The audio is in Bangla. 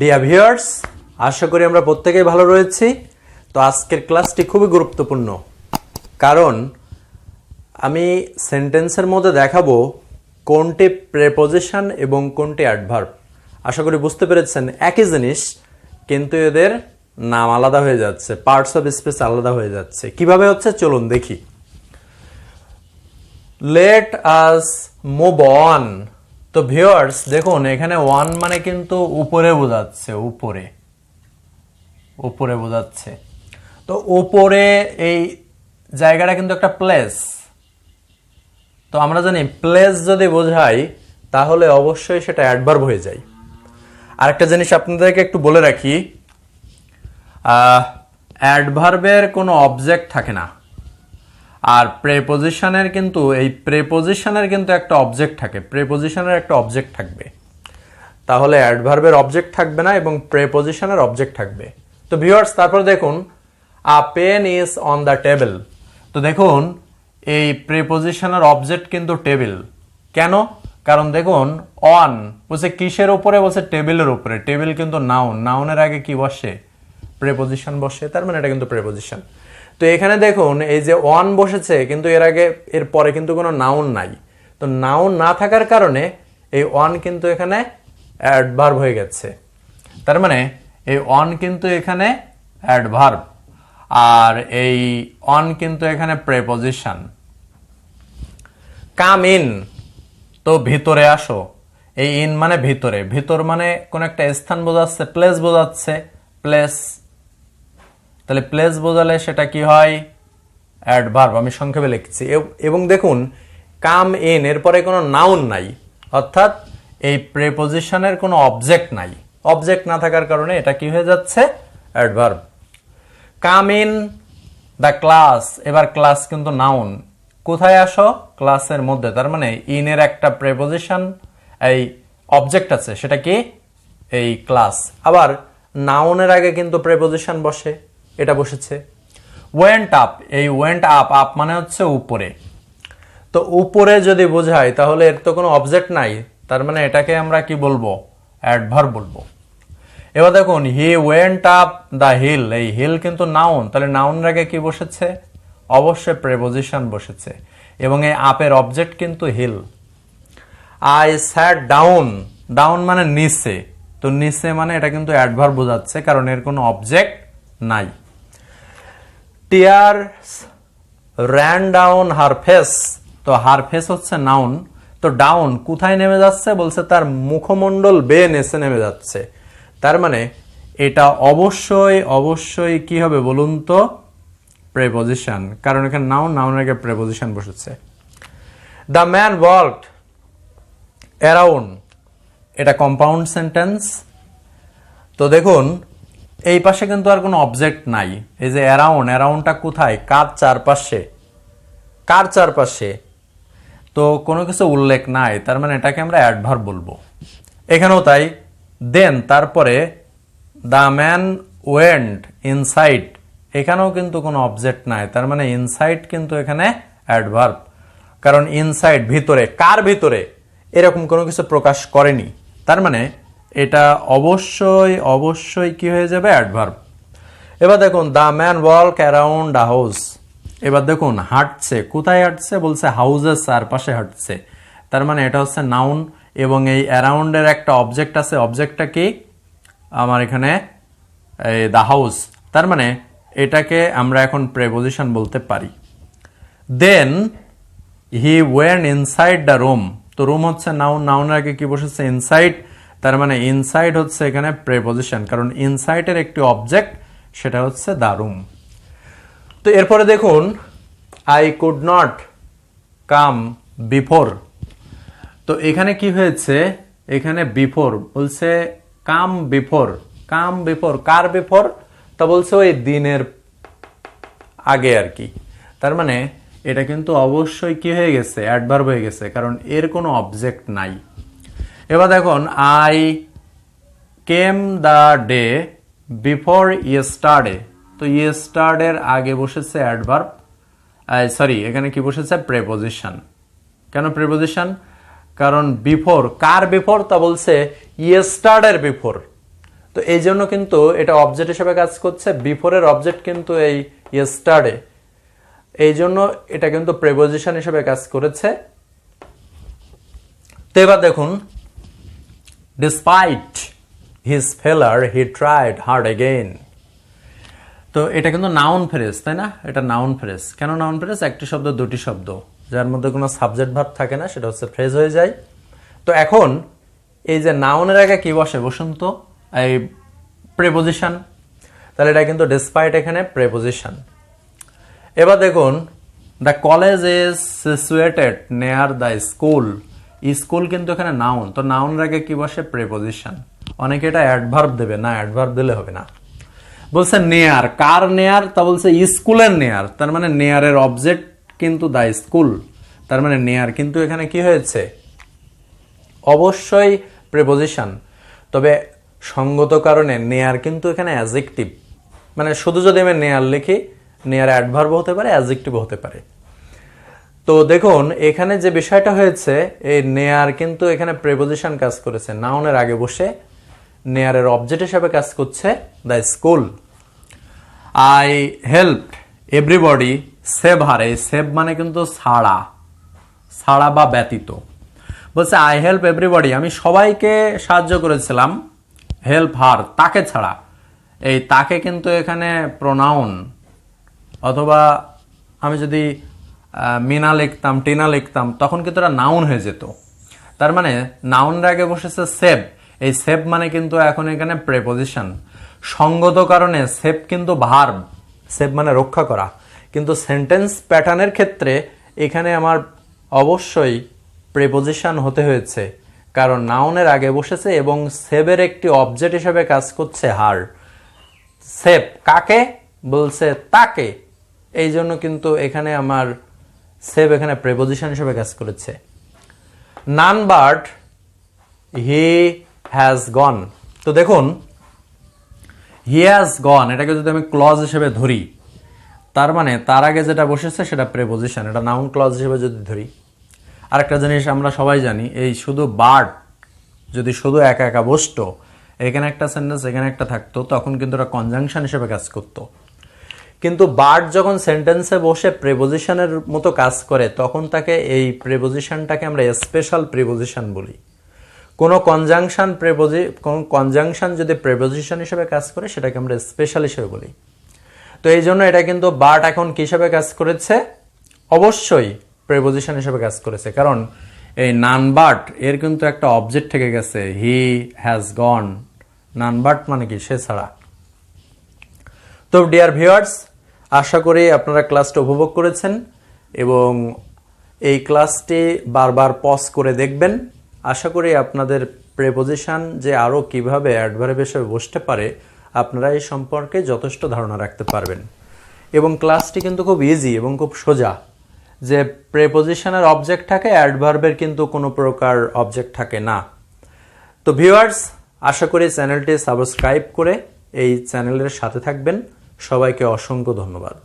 ডিয়ার ভিউয়ার্স, আশা করি আমরা প্রত্যেকেই ভালো রয়েছি। তো আজকের ক্লাসটি খুবই গুরুত্বপূর্ণ, কারণ আমি সেন্টেন্সের মধ্যে দেখাবো কোনটি প্রেপোজিশন এবং কোনটি অ্যাডভার্ব। আশা করি বুঝতে পেরেছেন, একই জিনিস কিন্তু এদের নাম আলাদা হয়ে যাচ্ছে, পার্টস অফ স্পিচ আলাদা হয়ে যাচ্ছে। কিভাবে হচ্ছে চলুন দেখি। Let us move on. তো ভিউয়ার্স দেখুন, এখানে ওয়ান মানে কিন্তু উপরে বোঝাচ্ছে, উপরে উপরে বোঝাচ্ছে। তো উপরে এই জায়গাটা কিন্তু একটা প্লেস। তো আমরা জানি প্লেস যদি বোঝাই তাহলে অবশ্যই সেটা অ্যাডভার্ব হয়ে যায়। আরেকটা জিনিস আপনাদেরকে একটু বলে রাখি, অ্যাডভার্বের কোনো অবজেক্ট থাকে না, আর প্রেপোজিশনের কিন্তু একটা অবজেক্ট থাকে, প্রেপোজিশনের একটা অবজেক্ট থাকবে। তাহলে অ্যাডভার্বের অবজেক্ট থাকবে না এবং প্রেপোজিশনের অবজেক্ট থাকবে। তো ভিউয়ার্স তারপর দেখুন, a pen is on the table. তো দেখুন এই প্রেপোজিশনের অবজেক্ট কিন্তু টেবিল। কেন? কারণ দেখুন অন বলছে কিসের উপরে, বলছে টেবিলের উপরে। টেবিল কিন্তু নাউন, নাউনের আগে কি বসে? প্রেপোজিশন বসে, তার মানে এটা কিন্তু প্রেপোজিশন। তো এখানে দেখুন এই যে অন বসেছে, কিন্তু এর আগে এর পরে কিন্তু কোনো নাউন নাই। তো নাউন না থাকার কারণে এই অন কিন্তু এখানে অ্যাডভার্ব হয়ে গেছে। তার মানে এই অন কিন্তু এখানে অ্যাডভার্ব, আর এই অন কিন্তু এখানে প্রেপোজিশন। কাম ইন, তো ভিতরে আসো। এই ইন মানে ভিতরে, ভিতর মানে কোন একটা স্থান বোঝাচ্ছে, প্লেস বোঝাচ্ছে, প্লেস। তাহলে প্লেস বোঝালে সেটা কি হয়? অ্যাডভার্ব। আমি সংক্ষেপে লিখছি। এবং দেখুন কাম ইন এরপরে কোনো নাউন নাই, অর্থাৎ এই প্রেপোজিশনের কোনো অবজেক্ট নাই। অবজেক্ট না থাকার কারণে এটা কি হয়ে যাচ্ছে? Adverb. Come in the class, এবার ক্লাস কিন্তু নাউন। কোথায় আসো? ক্লাসের মধ্যে। তার মানে ইনের একটা প্রেপোজিশন, এই অবজেক্ট আছে, সেটা কি? এই ক্লাস। আবার নাউনের আগে কিন্তু প্রেপোজিশন বসে, এটা বসেছে। ওয়েন্ট আপ, এই ওয়েন্ট আপ, আপ মানে হচ্ছে উপরে। তো উপরে যদি বোঝাই তাহলে এর তো কোনো অবজেক্ট নাই, তার মানে এটাকে আমরা কি বলবো? অ্যাডভার্ব বলবো। এবার দেখুন he went up the hill, এই হিল কিন্তু নাউন, তাহলে নাউনের আগে কি বসেছে? অবশ্যই প্রেপোজিশন বসেছে, এবং এই আপের অবজেক্ট কিন্তু hill. I sat down, down মানে নিচে, তো নিচে মানে এটা কিন্তু অ্যাডভার্ব বোঝাচ্ছে, কারণ এর কোনো অবজেক্ট নাই। টিয়ার্স র্যান ডাউন হার ফেস, তো হার ফেস হচ্ছে নাউন। তো ডাউন কোথায় নেমে যাচ্ছে? বলছে তার মুখমণ্ডল বেয়ে নিচে নেমে যাচ্ছে। তার মানে এটা অবশ্যই অবশ্যই কি হবে বলুন তো? প্রেপোজিশন, কারণ এখানে নাউন, নাউনের আগে প্রেপোজিশন বসেছে। দ্য ম্যান ওয়াকড অ্যারাউন্ড, এটা কম্পাউন্ড সেন্টেন্স। তো দেখুন এই পাশে কিন্তু আর কোনো অবজেক্ট নাই। এই যে অ্যারাউন্ড, অ্যারাউন্ডটা কোথায়? কার চারপাশে, কার চারপাশে? তো কোনো কিছু উল্লেখ নাই, তার মানে এটাকে আমরা অ্যাডভার্ব বলবো। এখানেও তাই। দেন তারপরে দ্য ম্যান ওয়েন্ট ইনসাইড, এখানেও কিন্তু কোনো অবজেক্ট নাই, তার মানে ইনসাইড কিন্তু এখানে অ্যাডভার্ব, কারণ ইনসাইড ভিতরে, কার ভিতরে এরকম কোনো কিছু প্রকাশ করেনি, তার মানে এটা অবশ্যই অবশ্যই কি হয়ে যাবে? অ্যাডভার্ব। এবার দেখুন the man walk around the house, এবার দেখুন হাঁটছে, কোথায় হাঁটছে? বলছে হাউসের চারপাশে হাঁটছে, তার মানে এটা হচ্ছে নাউন, এবং এই অ্যারাউন্ডের একটা অবজেক্ট আছে, অবজেক্টটা কি? আমার এখানে দ্য হাউস, তার মানে এটাকে আমরা এখন প্রেপোজিশন বলতে পারি। Then he went inside the room, তো রুম হচ্ছে নাউন, নাউনের আগে কি বসেছে? ইনসাইড, তার মানে ইনসাইড হচ্ছে এখানে প্রেপোজিশন, কারণ ইনসাইডের একটি অবজেক্ট, সেটা হচ্ছে দ্য রুম। তো এরপরে দেখুন I could not come before, তো এখানে কি হয়েছে? এখানে বিফোর বলছে কাম বিফোর, কাম বিফোর, কার বিফোর? তা বলছে ওই দিনের আগে আর কি, তার মানে এটা কিন্তু অবশ্যই কি হয়ে গেছে? অ্যাডভার্ব হয়ে গেছে, কারণ এর কোনো অবজেক্ট নাই। এবার দেখুন I came the day before yesterday, তো ইয়েস্টারডের আগে বসেছে অ্যাডভার্ব, সরি এখানে কি বসেছে? প্রেপোজিশন। কেন প্রেপোজিশন? কারণ বিফোর, কার বিফোর? তা বলছে ইয়েস্টারডের বিফোর, তো এই জন্য কিন্তু এটা অবজেক্ট হিসেবে কাজ করছে, বিফোরের অবজেক্ট কিন্তু এই ইয়েস্টারডে, এই জন্য এটা কিন্তু প্রেপোজিশন হিসেবে কাজ করেছে। তো এবার দেখুন, ডিসপাইট হিজ ফেলার হি ট্রাইড হার্ড অ্যাগেইন। তো এটা কিন্তু নাউন ফ্রেজ, তাই না? এটা নাউন ফ্রেজ। কেন নাউন ফ্রেজ? একটি শব্দ দুটি শব্দ, যার মধ্যে কোনো সাবজেক্ট ভার্ব থাকে না, সেটা হচ্ছে ফ্রেজ হয়ে যায়। তো এখন এই যে নাউনের আগে কি বসে? বসুন তো, এই প্রেপোজিশন। তাহলে এটা কিন্তু ডিসপাইট এখানে প্রেপোজিশন। এবার দেখুন, the college is situated near the school. School কিন্তু এখানে নাউন, তো নাউনের আগে কি বসে? প্রেপোজিশন। অনেকে এটা অ্যাডভার্ব দেবে, না অ্যাডভার্ব দিলে হবে না। বলছে নেয়ার, কার নেয়ার? তা বলছে স্কুলের নেয়ার, তার মানে নেয়ারের অবজেক্ট কিন্তু দ্য স্কুল, তার মানে নেয়ার কিন্তু এখানে কি হয়েছে? অবশ্যই প্রেপোজিশন। তবে সঙ্গত কারণে নেয়ার কিন্তু এখানে অ্যাডজেক্টিভ, মানে শুধু যদি আমি নেয়ার লিখি, নেয়ার অ্যাডভার্ব হতে পারে, অ্যাডজেক্টিভ হতে পারে। তো দেখুন এখানে যে বিষয়টা হয়েছে, এই নেয়ার কিন্তু এখানে প্রেপোজিশন কাজ করেছে, নাউনের আগে বসে নেয়ারের অবজেক্ট হিসেবে কাজ করছে the school. I helped everybody save হার, এই সেভ মানে কিন্তু ছাড়া, ছাড়া বা ব্যতীত। বলছে আই হেল্প এভরিবডি, আমি সবাইকে সাহায্য করেছিলাম, হেল্প হার, তাকে ছাড়া। এই তাকে কিন্তু এখানে প্রোনাউন, অথবা আমি যদি মিনা লিখতাম, টিনা লিখতাম, তখন কিন্তু এটা নাউন হয়ে যেত। তার মানে নাউনের আগে বসেছে সেভ, এই সেভ মানে কিন্তু এখন এখানে প্রেপোজিশন। সঙ্গত কারণে সেভ কিন্তু ভার্ব, সেভ মানে রক্ষা করা, কিন্তু সেন্টেন্স প্যাটার্নের ক্ষেত্রে এখানে আমার অবশ্যই প্রেপোজিশন হতে হয়েছে, কারণ নাউনের আগে বসেছে এবং সেভের একটি অবজেক্ট হিসেবে কাজ করছে হার। সেভ কাকে? বলছে তাকে, এই জন্য কিন্তু এখানে আমার সেভ এখানে প্রেপোজিশন হিসেবে কাজ করেছে। None but he has gone. তো দেখুন, হি হ্যাজ গন এটাকে যদি আমি ক্লজ হিসেবে ধরি, তার মানে তার আগে যেটা বসেছে সেটা প্রেপোজিশন, এটা নাউন ক্লজ হিসেবে যদি ধরি। আরেকটা জিনিস আমরা সবাই জানি, এই শুধু বাট যদি শুধু একা একা বসতো, এখানে একটা সেন্টেন্স এখানে একটা থাকতো, তখন কিন্তু এটা কনজাংশন হিসেবে কাজ করতো। কিন্তু বাট যখন সেন্টেন্সে বসে প্রেপোজিশনের মতো কাজ করে, তখন তাকে এই প্রেপোজিশনটাকে আমরা স্পেশাল প্রেপোজিশন বলি। কোনো কনজাংশন যদি প্রেপোজিশন হিসেবে কাজ করে, সেটাকে আমরা স্পেশাল হিসেবে বলি। তো এই জন্য এটা কিন্তু বাট এখন কি হিসেবে কাজ করেছে? অবশ্যই প্রেপোজিশন হিসেবে কাজ করেছে, কারণ এই নান বাট এর কিন্তু একটা অবজেক্ট থেকে গেছে, he has gone. None but মানে কি? সে ছাড়া। তো ডিয়ার ভিউয়ার্স, আশা করি আপনারা ক্লাসটা উপভোগ করেছেন এবং এই ক্লাসটি বারবার পজ করে দেখবেন। আশা করি আপনাদের প্রেপোজিশন যে আরও কিভাবে অ্যাডভার্ব হিসেবে বসতে পারে, আপনারা এই সম্পর্কে যথেষ্ট ধারণা রাখতে পারবেন। এবং ক্লাসটি কিন্তু খুব ইজি এবং খুব সোজা, যে প্রেপোজিশনের অবজেক্ট থাকে, অ্যাডভার্বের কিন্তু কোনো প্রকার অবজেক্ট থাকে না। তো ভিউয়ার্স, আশা করি চ্যানেলটি সাবস্ক্রাইব করে এই চ্যানেলের সাথে থাকবেন। সবাইকে অসংখ্য ধন্যবাদ।